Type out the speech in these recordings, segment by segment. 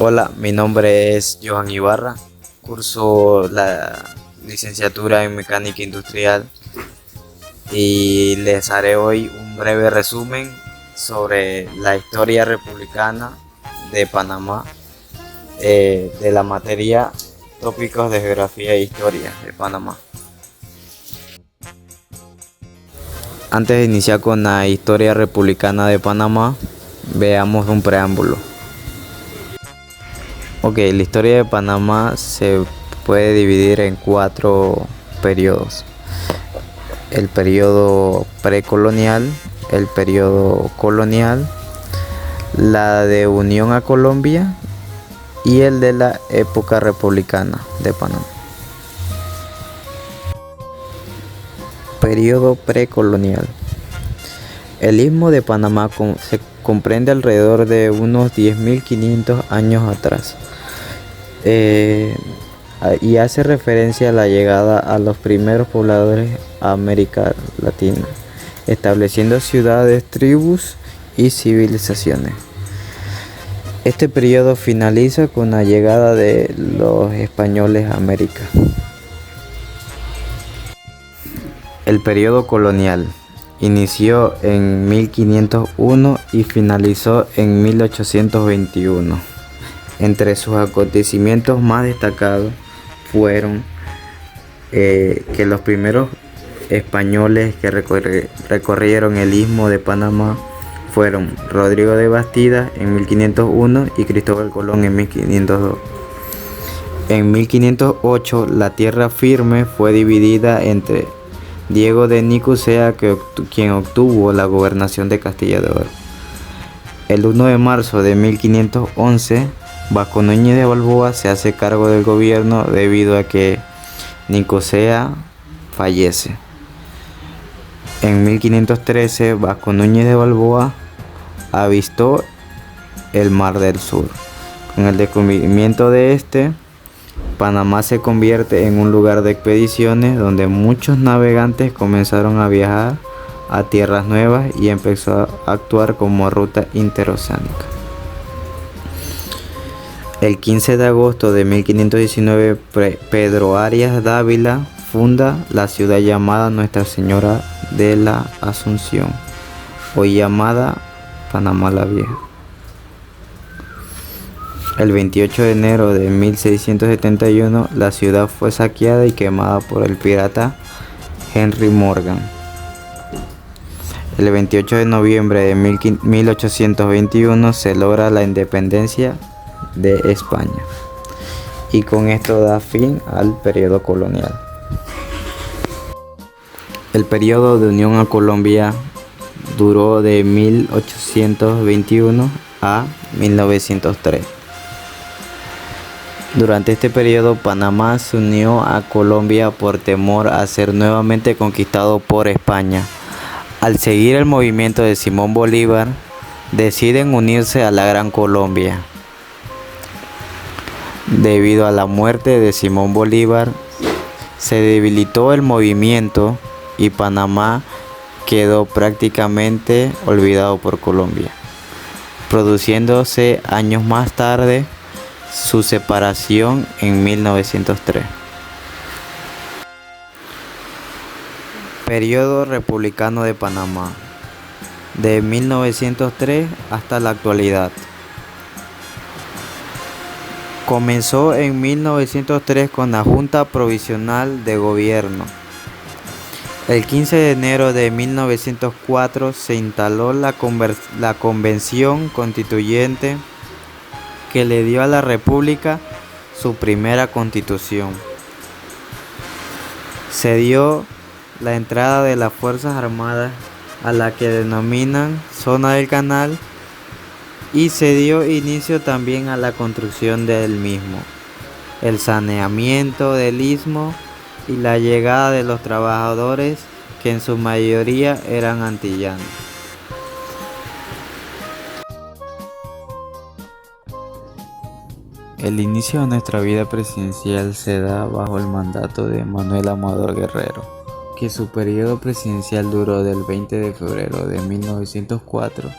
Hola, mi nombre es Johan Ibarra, curso la licenciatura en mecánica industrial y les haré hoy un breve resumen sobre la historia republicana de Panamá, de la materia tópicos de geografía e historia de Panamá. Antes de iniciar con la historia republicana de Panamá, veamos un preámbulo. La historia de Panamá se puede dividir en 4 periodos: el periodo precolonial, el periodo colonial, la de unión a Colombia y el de la época republicana de Panamá. Periodo precolonial. El Istmo de Panamá se comprende alrededor de unos 10.500 años atrás, y hace referencia a la llegada a los primeros pobladores a América Latina, estableciendo ciudades, tribus y civilizaciones. Este periodo finaliza con la llegada de los españoles a América. El periodo colonial inició en 1501 y finalizó en 1821. Entre sus acontecimientos más destacados fueron que los primeros españoles que recorrieron el Istmo de Panamá fueron Rodrigo de Bastida en 1501 y Cristóbal Colón en 1502. En 1508 la tierra firme fue dividida entre Diego de Nicosia, quien obtuvo la gobernación de Castilla de Oro. El 1 de marzo de 1511, Vasco Núñez de Balboa se hace cargo del gobierno debido a que Nicosia fallece. En 1513, Vasco Núñez de Balboa avistó el Mar del Sur. Con el descubrimiento de Panamá se convierte en un lugar de expediciones donde muchos navegantes comenzaron a viajar a tierras nuevas y empezó a actuar como ruta interoceánica. El 15 de agosto de 1519, Pedro Arias Dávila funda la ciudad llamada Nuestra Señora de la Asunción, hoy llamada Panamá la Vieja. El 28 de enero de 1671, la ciudad fue saqueada y quemada por el pirata Henry Morgan. El 28 de noviembre de 1821 se logra la independencia de España, y con esto da fin al periodo colonial. El periodo de unión a Colombia duró de 1821 a 1903. Durante este periodo, Panamá se unió a Colombia por temor a ser nuevamente conquistado por España. Al seguir el movimiento de Simón Bolívar, deciden unirse a la Gran Colombia. Debido a la muerte de Simón Bolívar, se debilitó el movimiento y Panamá quedó prácticamente olvidado por Colombia, produciéndose años más tarde su separación en 1903. Periodo republicano de Panamá, de 1903 hasta la actualidad. Comenzó en 1903 con la Junta Provisional de Gobierno. El 15 de enero de 1904 se instaló la Convención Constituyente, que le dio a la República su primera constitución. Se dio la entrada de las Fuerzas Armadas a la que denominan Zona del Canal, y se dio inicio también a la construcción del mismo, el saneamiento del istmo y la llegada de los trabajadores, que en su mayoría eran antillanos. El inicio de nuestra vida presidencial se da bajo el mandato de Manuel Amador Guerrero, que su periodo presidencial duró del 20 de febrero de 1904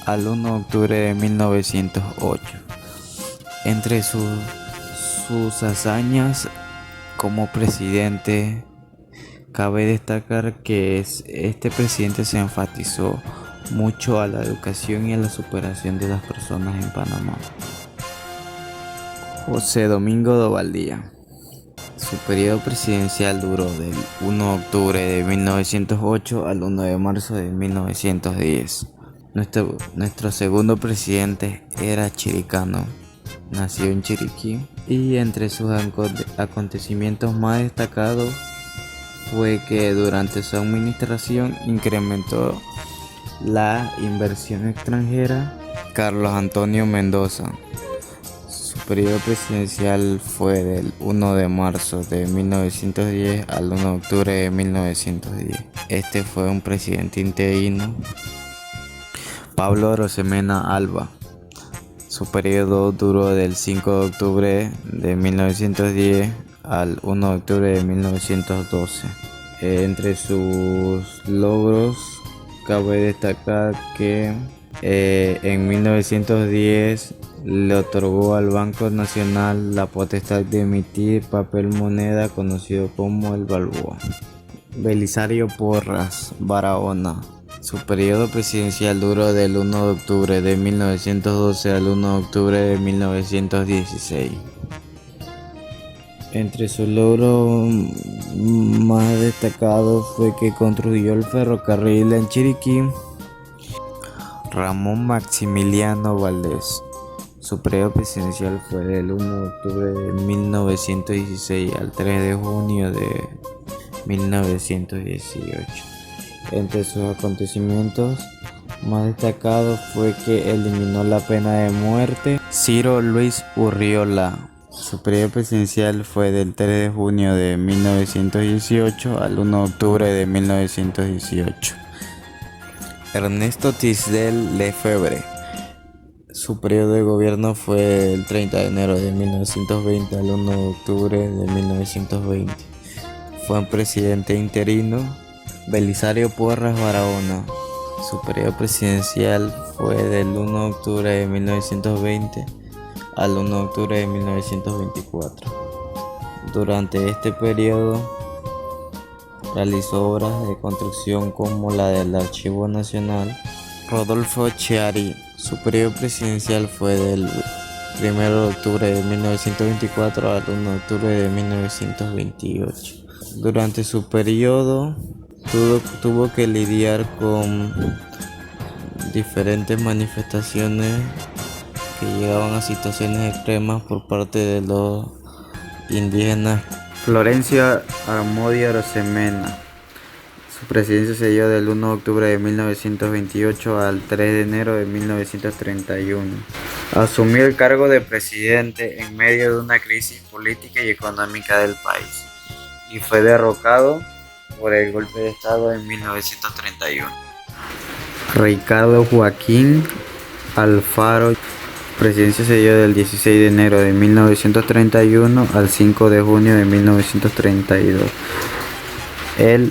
al 1 de octubre de 1908. Entre sus hazañas como presidente, cabe destacar que este presidente se enfatizó mucho a la educación y a la superación de las personas en Panamá. José Domingo Dovaldía. Su periodo presidencial duró del 1 de octubre de 1908 al 1 de marzo de 1910. Nuestro segundo presidente era chiricano, nació en Chiriquí, y entre sus acontecimientos más destacados fue que durante su administración incrementó la inversión extranjera. Carlos Antonio Mendoza. Su periodo presidencial fue del 1 de marzo de 1910 al 1 de octubre de 1910. Este fue un presidente interino. Pablo Arosemena Alba. Su periodo duró del 5 de octubre de 1910 al 1 de octubre de 1912. Entre sus logros cabe destacar que en 1910 le otorgó al Banco Nacional la potestad de emitir papel moneda conocido como el Balboa. Belisario Porras Barahona. Su periodo presidencial duró del 1 de octubre de 1912 al 1 de octubre de 1916. Entre sus logros más destacados fue que construyó el ferrocarril en Chiriquí. Ramón Maximiliano Valdés. Su periodo presidencial fue del 1 de octubre de 1916 al 3 de junio de 1918. Entre sus acontecimientos más destacados fue que eliminó la pena de muerte. Ciro Luis Urriola. Su periodo presidencial fue del 3 de junio de 1918 al 1 de octubre de 1918. Ernesto Tisdel Lefebvre. Su periodo de gobierno fue del 30 de enero de 1920 al 1 de octubre de 1920. Fue un presidente interino. Belisario Porras Barahona. Su periodo presidencial fue del 1 de octubre de 1920 al 1 de octubre de 1924. Durante este periodo realizó obras de construcción como la del Archivo Nacional. Rodolfo Chiari. Su periodo presidencial fue del 1 de octubre de 1924 al 1 de octubre de 1928. Durante su periodo tuvo que lidiar con diferentes manifestaciones que llegaban a situaciones extremas por parte de los indígenas. Florencio Armodio Arosemena. Su presidencia se dio del 1 de octubre de 1928 al 3 de enero de 1931. Asumió el cargo de presidente en medio de una crisis política y económica del país y fue derrocado por el golpe de Estado en 1931. Ricardo Joaquín Alfaro. Su presidencia se dio del 16 de enero de 1931 al 5 de junio de 1932. Él,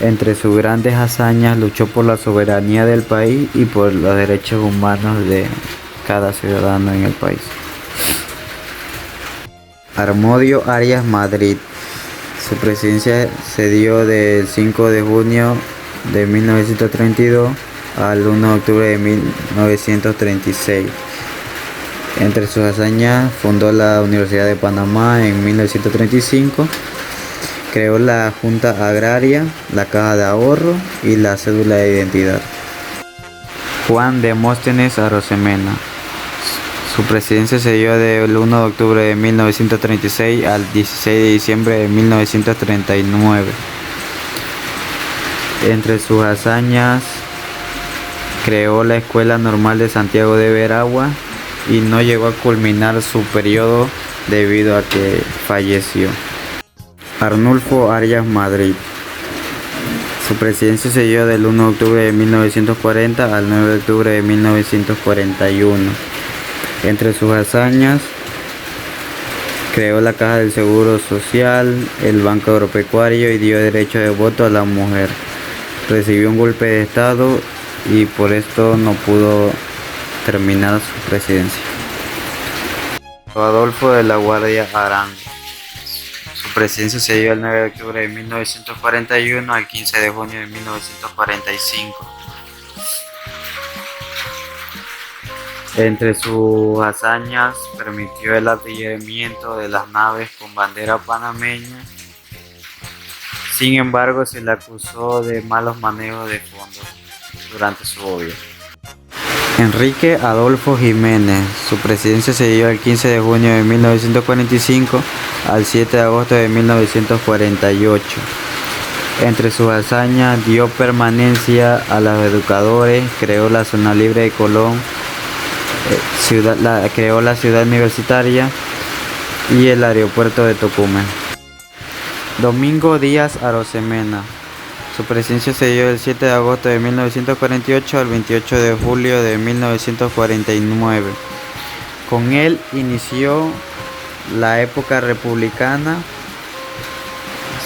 entre sus grandes hazañas, luchó por la soberanía del país y por los derechos humanos de cada ciudadano en el país. Armodio Arias Madrid. Su presidencia se dio del 5 de junio de 1932 al 1 de octubre de 1936. Entre sus hazañas fundó la Universidad de Panamá en 1935, creó la Junta Agraria, la Caja de Ahorro y la Cédula de Identidad. Juan Demóstenes Arosemena. Su presidencia se dio del 1 de octubre de 1936 al 16 de diciembre de 1939. Entre sus hazañas, creó la Escuela Normal de Santiago de Veragua y no llegó a culminar su periodo debido a que falleció. Arnulfo Arias Madrid. Su presidencia se dio del 1 de octubre de 1940 al 9 de octubre de 1941. Entre sus hazañas, creó la Caja del Seguro Social, el Banco Agropecuario y dio derecho de voto a la mujer. Recibió un golpe de Estado y por esto no pudo terminar su presidencia. Adolfo de la Guardia Arango. Su presidencia se dio el 9 de octubre de 1941 al 15 de junio de 1945. Entre sus hazañas permitió el artillamiento de las naves con bandera panameña. Sin embargo, se le acusó de malos manejos de fondos durante su gobierno. Enrique Adolfo Jiménez. Su presidencia se dio el 15 de junio de 1945 al 7 de agosto de 1948. Entre sus hazañas dio permanencia a los educadores, creó la zona libre de Colón, creó la ciudad universitaria y el aeropuerto de Tocumen. Domingo Díaz Arosemena. Su presidencia se dio del 7 de agosto de 1948 al 28 de julio de 1949. Con él inició la época republicana.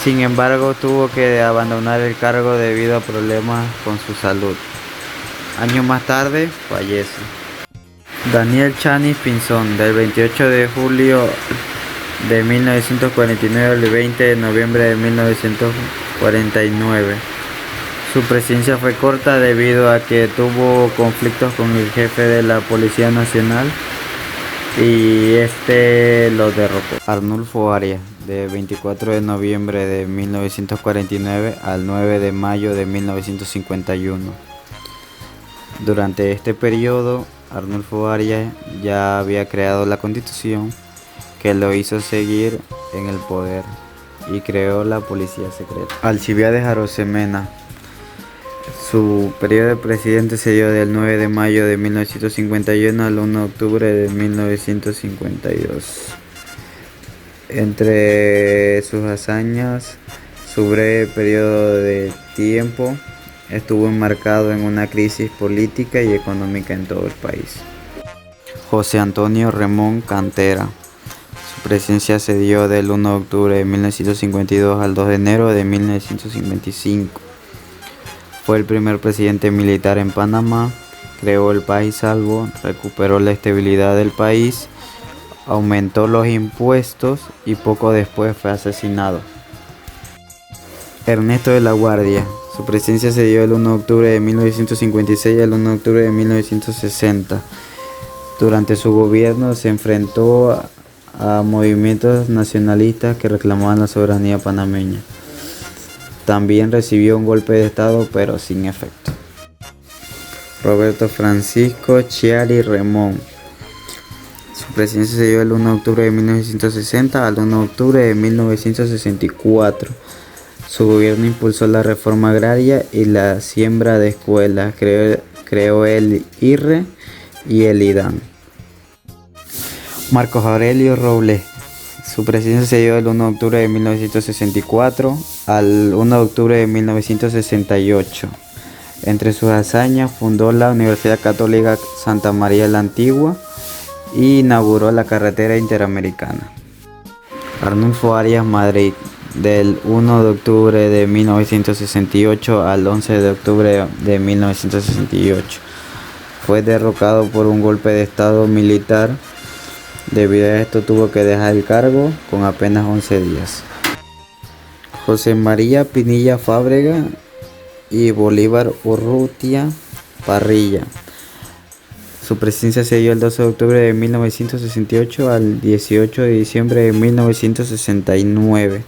Sin embargo, tuvo que abandonar el cargo debido a problemas con su salud. Años más tarde, fallece. Daniel Chanis Pinzón, del 28 de julio de 1949 al 20 de noviembre de 1949. Su presidencia fue corta debido a que tuvo conflictos con el jefe de la Policía Nacional y lo derrocó. Arnulfo Arias, de 24 de noviembre de 1949 al 9 de mayo de 1951. Durante este periodo, Arnulfo Arias ya había creado la Constitución que lo hizo seguir en el poder y creó la policía secreta. Alcibiades Arosemena. Su periodo de presidente se dio del 9 de mayo de 1951 al 1 de octubre de 1952. Entre sus hazañas, su breve periodo de tiempo estuvo enmarcado en una crisis política y económica en todo el país. José Antonio Remón Cantera. Su presidencia se dio del 1 de octubre de 1952 al 2 de enero de 1955. Fue el primer presidente militar en Panamá, creó el país salvo, recuperó la estabilidad del país, aumentó los impuestos y poco después fue asesinado. Ernesto de la Guardia. Su presidencia se dio el 1 de octubre de 1956 al 1 de octubre de 1960. Durante su gobierno se enfrentó a movimientos nacionalistas que reclamaban la soberanía panameña. También recibió un golpe de estado, pero sin efecto. Roberto Francisco Chiari Remón. Su presidencia se dio el 1 de octubre de 1960 al 1 de octubre de 1964. Su gobierno impulsó la reforma agraria y la siembra de escuelas. Creó el IRRE y el IDAN. Marcos Aurelio Robles. Su presidencia se dio del 1 de octubre de 1964 al 1 de octubre de 1968. Entre sus hazañas fundó la Universidad Católica Santa María la Antigua y inauguró la carretera interamericana. Arnulfo Arias Madrid, del 1 de octubre de 1968 al 11 de octubre de 1968. Fue derrocado por un golpe de estado militar. Debido a esto tuvo que dejar el cargo con apenas 11 días. José María Pinilla Fábrega y Bolívar Urrutia Parrilla. Su presidencia se dio el 12 de octubre de 1968 al 18 de diciembre de 1969.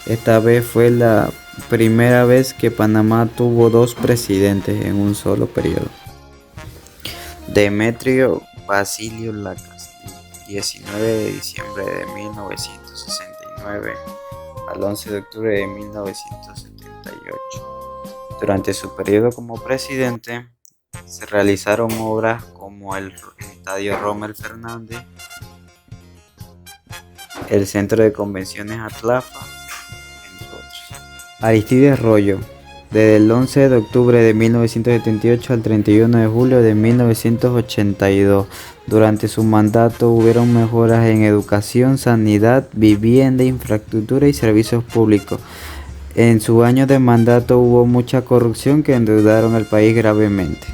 Esta vez fue la primera vez que Panamá tuvo dos presidentes en un solo periodo. Demetrio Basilio Lacasse. 19 de diciembre de 1969 al 11 de octubre de 1978. Durante su periodo como presidente, se realizaron obras como el Estadio Rommel Fernández, el Centro de Convenciones Atlafa, entre otros. Aristides Royo. Desde el 11 de octubre de 1978 al 31 de julio de 1982. Durante su mandato hubieron mejoras en educación, sanidad, vivienda, infraestructura y servicios públicos. En su año de mandato hubo mucha corrupción que endeudaron al país gravemente.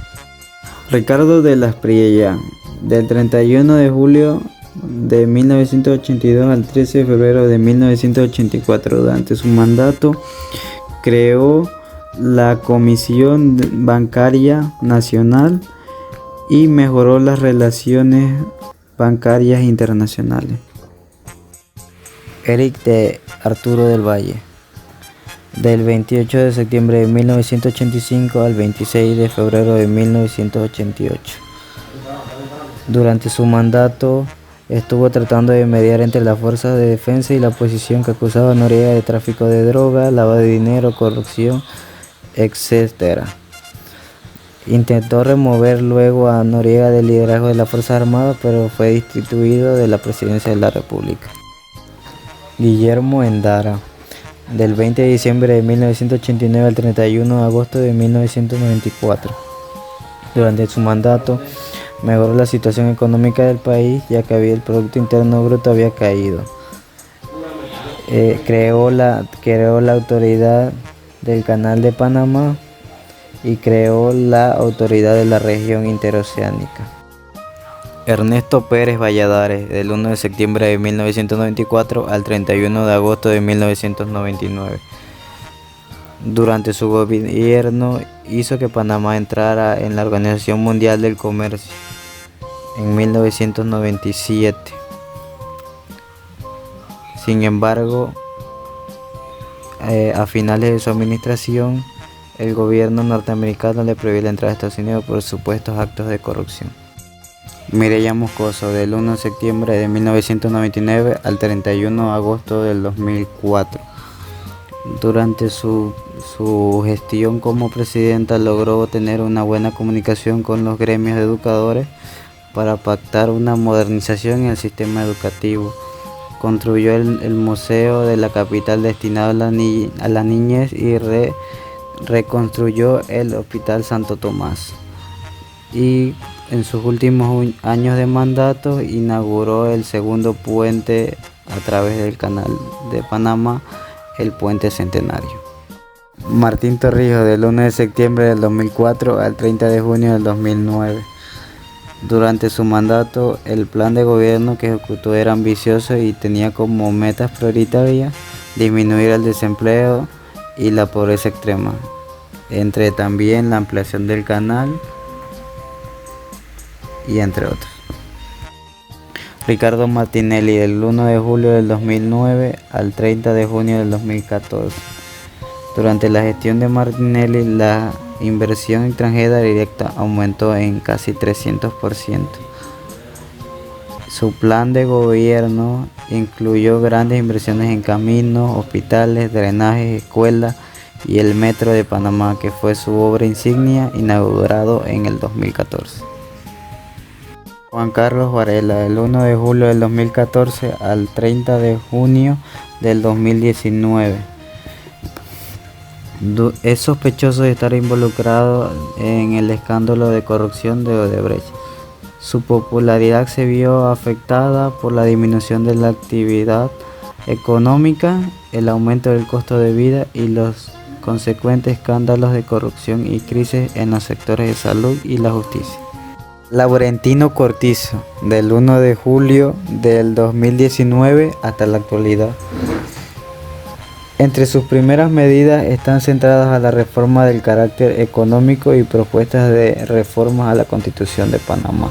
Ricardo de las Priella. Del 31 de julio de 1982 al 13 de febrero de 1984. Durante su mandato creó la Comisión Bancaria Nacional y mejoró las relaciones bancarias internacionales. Eric de Arturo del Valle, del 28 de septiembre de 1985 al 26 de febrero de 1988. Durante su mandato estuvo tratando de mediar entre las fuerzas de defensa y la oposición que acusaba a Noriega de tráfico de droga, lavado de dinero, corrupción, etc. Intentó remover luego a Noriega del liderazgo de las Fuerzas Armadas, pero fue destituido de la presidencia de la República. Guillermo Endara, del 20 de diciembre de 1989 al 31 de agosto de 1994. Durante su mandato mejoró la situación económica del país, ya que el Producto Interno Bruto había caído. Creó la autoridad del Canal de Panamá y creó la autoridad de la región interoceánica. Ernesto Pérez Valladares, del 1 de septiembre de 1994 al 31 de agosto de 1999. Durante su gobierno hizo que Panamá entrara en la Organización Mundial del Comercio en 1997. Sin embargo, a finales de su administración, el gobierno norteamericano le prohibió la entrada a Estados Unidos por supuestos actos de corrupción. Mireya Moscoso, del 1 de septiembre de 1999 al 31 de agosto del 2004. Durante su gestión como presidenta logró tener una buena comunicación con los gremios de educadores para pactar una modernización en el sistema educativo. Construyó el museo de la capital destinado a la niñez y reconstruyó el Hospital Santo Tomás. Y en sus últimos años de mandato inauguró el segundo puente a través del Canal de Panamá, el Puente Centenario. Martín Torrijos, del 1 de septiembre del 2004 al 30 de junio del 2009. Durante su mandato, el plan de gobierno que ejecutó era ambicioso y tenía como metas prioritarias disminuir el desempleo y la pobreza extrema, entre también la ampliación del canal y entre otros. Ricardo Martinelli, del 1 de julio del 2009 al 30 de junio del 2014. Durante la gestión de Martinelli, la inversión extranjera directa aumentó en casi 300%. Su plan de gobierno incluyó grandes inversiones en caminos, hospitales, drenajes, escuelas y el Metro de Panamá, que fue su obra insignia, inaugurado en el 2014. Juan Carlos Varela, del 1 de julio del 2014 al 30 de junio del 2019. Es sospechoso de estar involucrado en el escándalo de corrupción de Odebrecht. Su popularidad se vio afectada por la disminución de la actividad económica, el aumento del costo de vida y los consecuentes escándalos de corrupción y crisis en los sectores de salud y la justicia. Laurentino Cortizo, del 1 de julio del 2019 hasta la actualidad. Entre sus primeras medidas están centradas a la reforma del carácter económico y propuestas de reformas a la Constitución de Panamá.